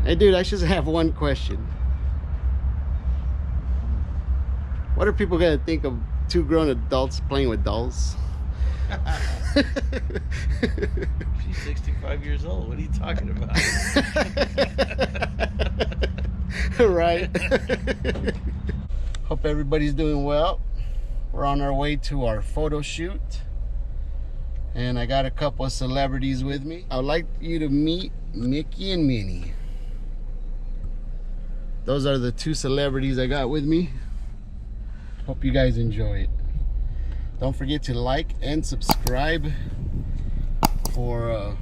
Hey dude, I just have one question. What are people gonna think of two grown adults playing with dolls? She's 65 years old. What are you talking about? Right. Hope everybody's doing well. We're on our way to our photo shoot, and I got a couple of celebrities with me. I would like you to meet Mickey and Minnie. Those are the two celebrities I got with me. Hope you guys enjoy it. Don't forget to like and subscribe for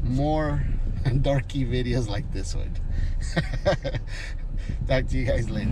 more dorky videos like this one. Talk to you guys later.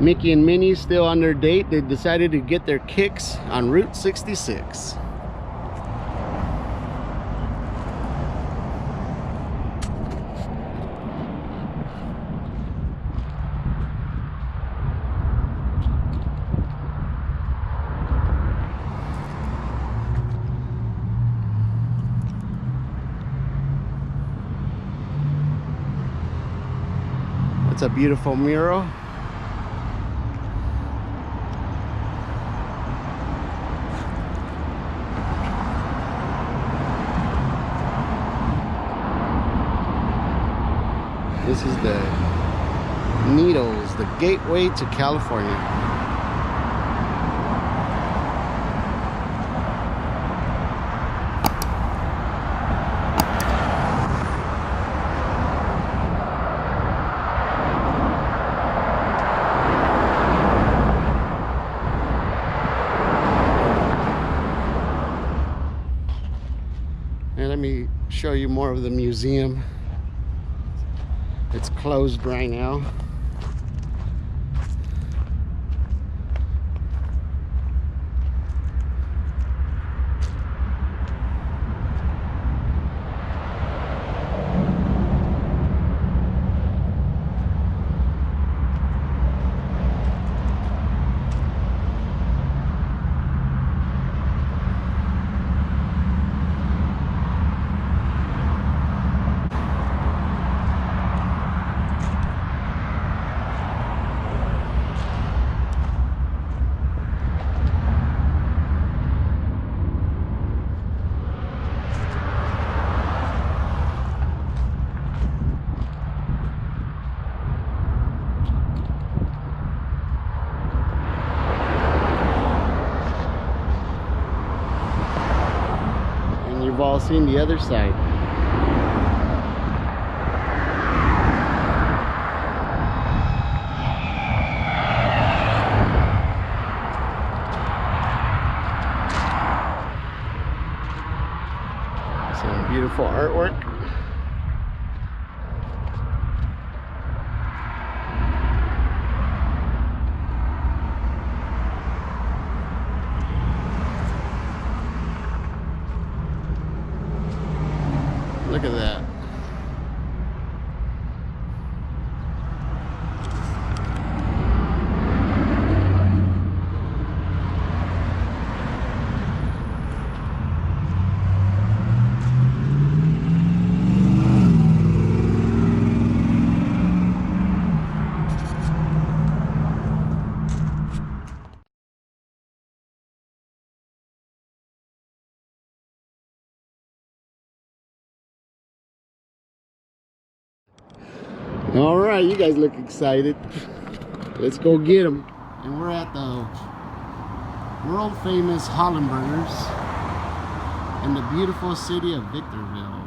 Mickey and Minnie still on their date. They decided to get their kicks on Route 66. It's a beautiful mural. This is the Needles, the gateway to California. And let me show you more of the museum. It's closed right now. You've all seen the other side. Some beautiful artwork. Look at that. All right, you guys look excited. Let's go get them. And we're at the world famous Hollenbergers in the beautiful city of Victorville.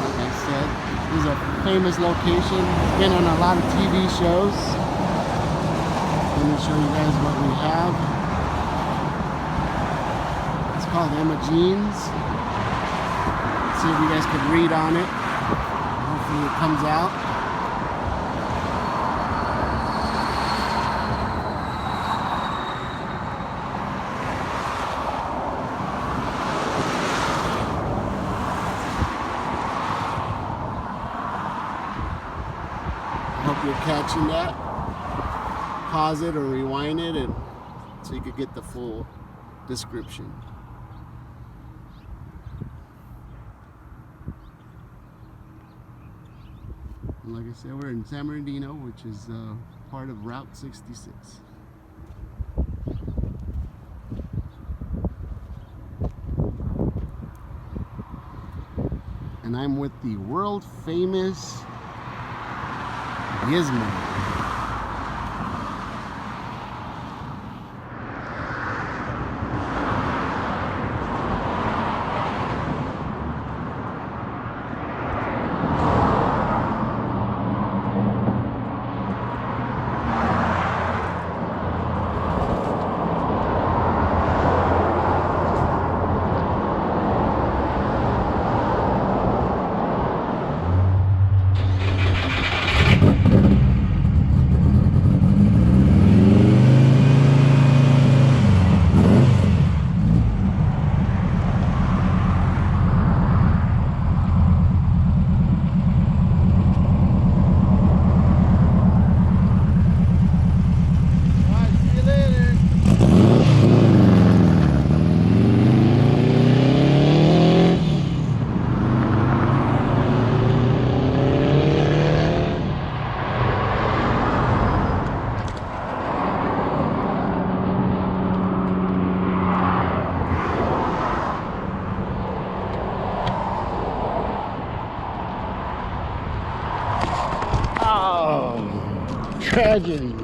Like I said, this is a famous location. It's been on a lot of TV shows. Let me show you guys what we have. It's called Emma Jeans. See if you guys could read on it. Hopefully it comes out. Hope you're catching that. Pause it or rewind it and so you could get the full description. And like I said, we're in San Bernardino, which is part of Route 66. And I'm with the world famous Gizmo. Tragedy.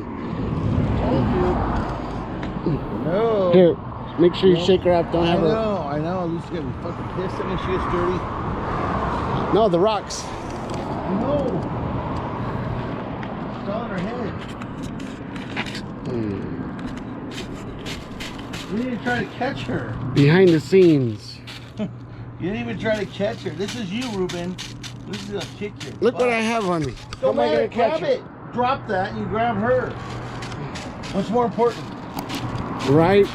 No. Here, make sure you shake her up. Don't have her. I know. Lucy's gonna be fucking pissed at me. She gets dirty. No, the rocks. No. It's all in her head. You didn't even try to catch her. Behind the scenes. You didn't even try to catch her. This is you, Ruben. This is gonna kick you. Look what I have on me. Go How am I gonna catch grab her? it. Drop that and you grab her. What's more important? Right